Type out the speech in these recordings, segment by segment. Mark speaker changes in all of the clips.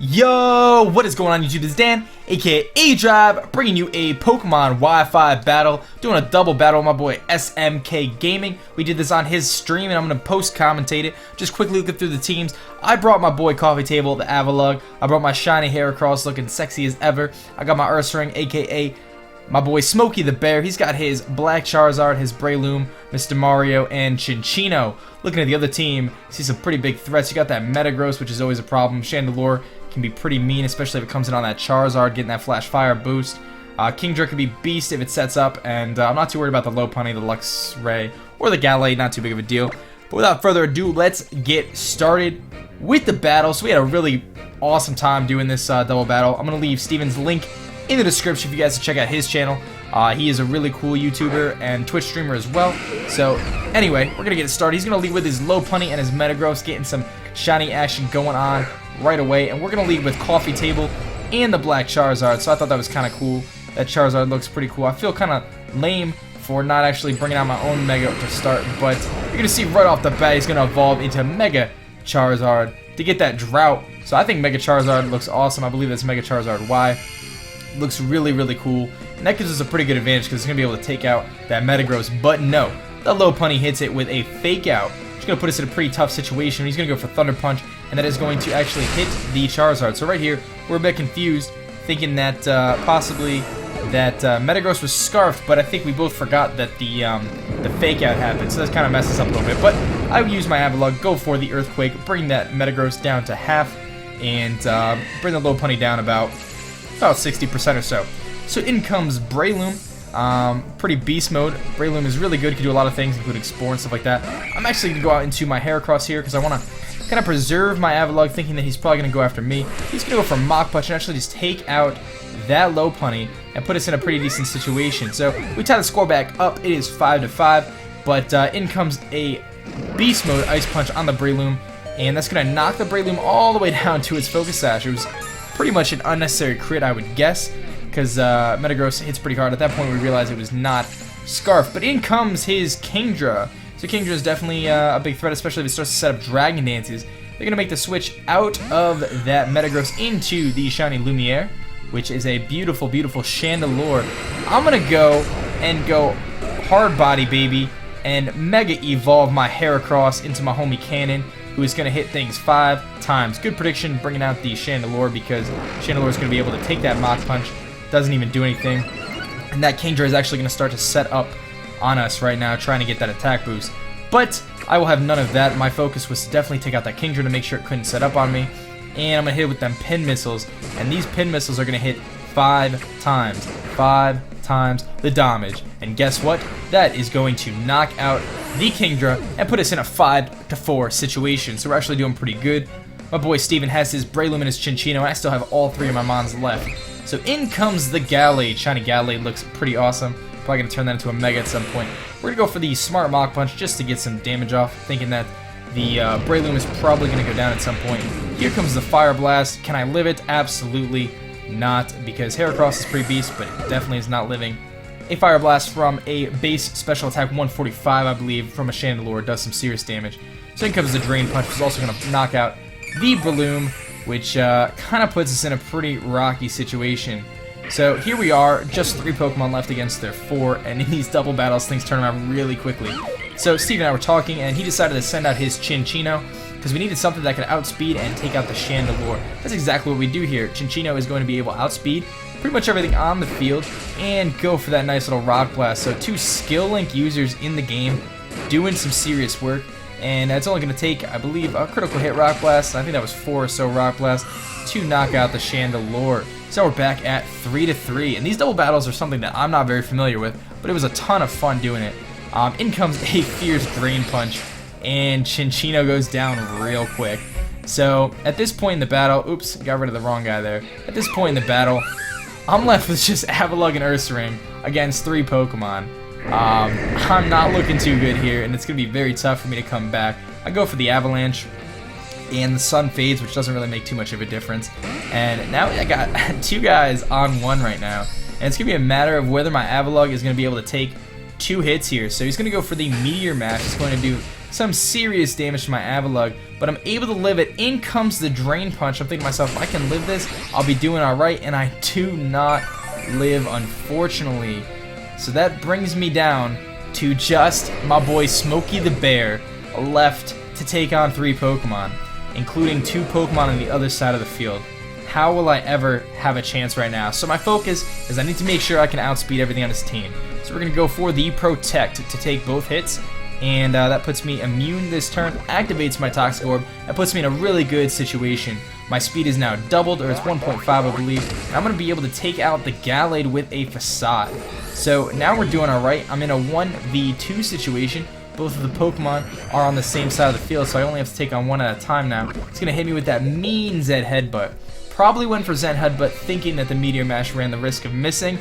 Speaker 1: Yo, what is going on YouTube? This is Dan, aka aDrive, bringing you a Pokemon Wi-Fi battle, doing a double battle with my boy SMKgaming. We did this on his stream and I'm going to post-commentate it. Just quickly looking through the teams. I brought my boy Coffee Table, the Avalugg. I brought my shiny HERACROSS looking sexy as ever. I got my Ursaring, aka my boy Smokey the Bear. He's got his Black Charizard, his Breloom, Mr. Mario, and Chinchino. Looking at the other team, see some pretty big threats. You got that Metagross, which is always a problem. Chandelure can be pretty mean, especially if it comes in on that Charizard, getting that Flash Fire boost. Kingdra can be beast if it sets up, and I'm not too worried about the Lopunny, the Luxray, or the Gallade, not too big of a deal. But without further ado, let's get started with the battle. So we had a really awesome time doing this double battle. I'm going to leave Steven's link in the description for you guys to check out his channel. He is a really cool YouTuber and Twitch streamer as well. So anyway, we're going to get it started. He's going to lead with his Lopunny and his Metagross, getting some shiny action going on right away. And we're going to lead with Coffee Table and the Black Charizard. So I thought that was kind of cool. That Charizard looks pretty cool. I feel kind of lame for not actually bringing out my own Mega to start. But you're going to see right off the bat he's going to evolve into Mega Charizard to get that Drought. So I think Mega Charizard looks awesome. I believe that's Mega Charizard Y. Looks really, really cool. And that gives us a pretty good advantage because it's going to be able to take out that Metagross. But no, the Lopunny hits it with a Fake Out. It's going to put us in a pretty tough situation. He's going to go for Thunder Punch, and that is going to actually hit the Charizard. So right here, we're a bit confused, thinking that possibly that Metagross was Scarfed, but I think we both forgot that the Fake Out happened. So that kind of messes up a little bit. But I would use my Avalugg, go for the Earthquake, bring that Metagross down to half, and bring the Lopunny down about 60% or so. So in comes Breloom. Pretty beast mode. Breloom is really good, can do a lot of things, including Spore and stuff like that. I'm actually going to go out into my HERACROSS here because I want to kind of preserve my Avalugg, thinking that he's probably going to go after me. He's going to go for Mach Punch and actually just take out that Lopunny and put us in a pretty decent situation. So we tie the score back up. It is 5-5, but in comes a beast mode Ice Punch on the Breloom, and that's going to knock the Breloom all the way down to its Focus Sash. It was pretty much an unnecessary crit, I would guess, because Metagross hits pretty hard. At that point, we realized it was not Scarf. But in comes his Kingdra. So Kingdra is definitely a big threat, especially if it starts to set up Dragon Dances. They're going to make the switch out of that Metagross into the Shiny Lumiere, which is a beautiful, beautiful Chandelure. I'm going to go Hard Body, baby, and Mega Evolve my HERACROSS into my homie Cannon, who is going to hit things 5 times. Good prediction, bringing out the Chandelure, because Chandelure is going to be able to take that Mach Punch. Doesn't even do anything. And that Kingdra is actually going to start to set up on us right now, trying to get that attack boost. But I will have none of that. My focus was to definitely take out that Kingdra to make sure it couldn't set up on me. And I'm going to hit it with them Pin Missiles. And these Pin Missiles are going to hit 5 times. 5 times the damage. And guess what? That is going to knock out the Kingdra and put us in a 5-4 situation. So we're actually doing pretty good. My boy Steven has his Breloom and his Chinchino, and I still have all 3 of my Mons left. So in comes the Gallade. Shiny Gallade looks pretty awesome. Probably going to turn that into a Mega at some point. We're going to go for the Smart Mach Punch just to get some damage off, thinking that the Breloom is probably going to go down at some point. Here comes the Fire Blast. Can I live it? Absolutely not, because HERACROSS is pretty beast, but it definitely is not living. A Fire Blast from a base special attack 145, I believe, from a Chandelure does some serious damage. So in comes the Drain Punch, which is also going to knock out the Breloom, which kind of puts us in a pretty rocky situation. So here we are, just 3 Pokemon left against their 4, and in these double battles, things turn around really quickly. So Steve and I were talking, and he decided to send out his Chinchino, because we needed something that could outspeed and take out the Chandelure. That's exactly what we do here. Chinchino is going to be able to outspeed pretty much everything on the field, and go for that nice little Rock Blast. So 2 Skill Link users in the game doing some serious work. And it's only going to take, I believe, a critical hit Rock Blast. I think that was 4 or so Rock Blast to knock out the Chandelure. So we're back at 3-3. And these double battles are something that I'm not very familiar with, but it was a ton of fun doing it. In comes a fierce Drain Punch, and Chinchino goes down real quick. So at this point in the battle, oops, got rid of the wrong guy there. At this point in the battle, I'm left with just Avalugg and Ursaring against 3 Pokemon. I'm not looking too good here, and it's going to be very tough for me to come back. I go for the Avalanche, and the Sun fades, which doesn't really make too much of a difference. And now I got 2 guys on 1 right now, and it's going to be a matter of whether my Avalugg is going to be able to take 2 hits here. So he's going to go for the Meteor Mash. It's going to do some serious damage to my Avalugg, but I'm able to live it. In comes the Drain Punch. I'm thinking to myself, if I can live this, I'll be doing alright, and I do not live, unfortunately. So that brings me down to just my boy Smokey the Bear left to take on 3 Pokemon, including 2 Pokemon on the other side of the field. How will I ever have a chance right now? So my focus is I need to make sure I can outspeed everything on this team. So we're going to go for the Protect to take both hits, and that puts me immune this turn, activates my Toxic Orb, that puts me in a really good situation. My speed is now doubled, or it's 1.5 I believe, and I'm going to be able to take out the Gallade with a Facade. So now we're doing alright. I'm in a 1v2 situation. Both of the Pokemon are on the same side of the field, so I only have to take on one at a time now. It's going to hit me with that mean Zed Headbutt. Probably went for Zen Headbutt thinking that the Meteor Mash ran the risk of missing.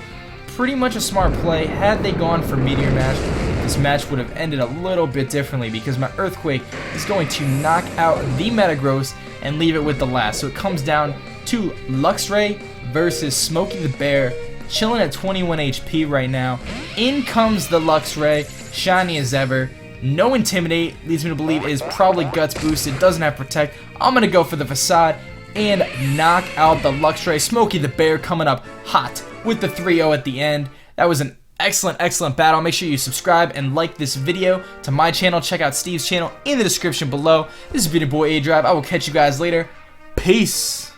Speaker 1: Pretty much a smart play. Had they gone for Meteor Mash, this match would have ended a little bit differently because my Earthquake is going to knock out the Metagross and leave it with the last. So it comes down to Luxray versus Smokey the Bear, chilling at 21 HP right now. In comes the Luxray, shiny as ever. No Intimidate, leads me to believe is probably Guts boosted, doesn't have Protect. I'm going to go for the Facade and knock out the Luxray. Smokey the Bear coming up hot with the 3-0 at the end. That was an excellent battle. Make sure you subscribe and like this video to my channel. Check out Steve's channel in the description below. This has been your boy aDrive. I will catch you guys later. Peace.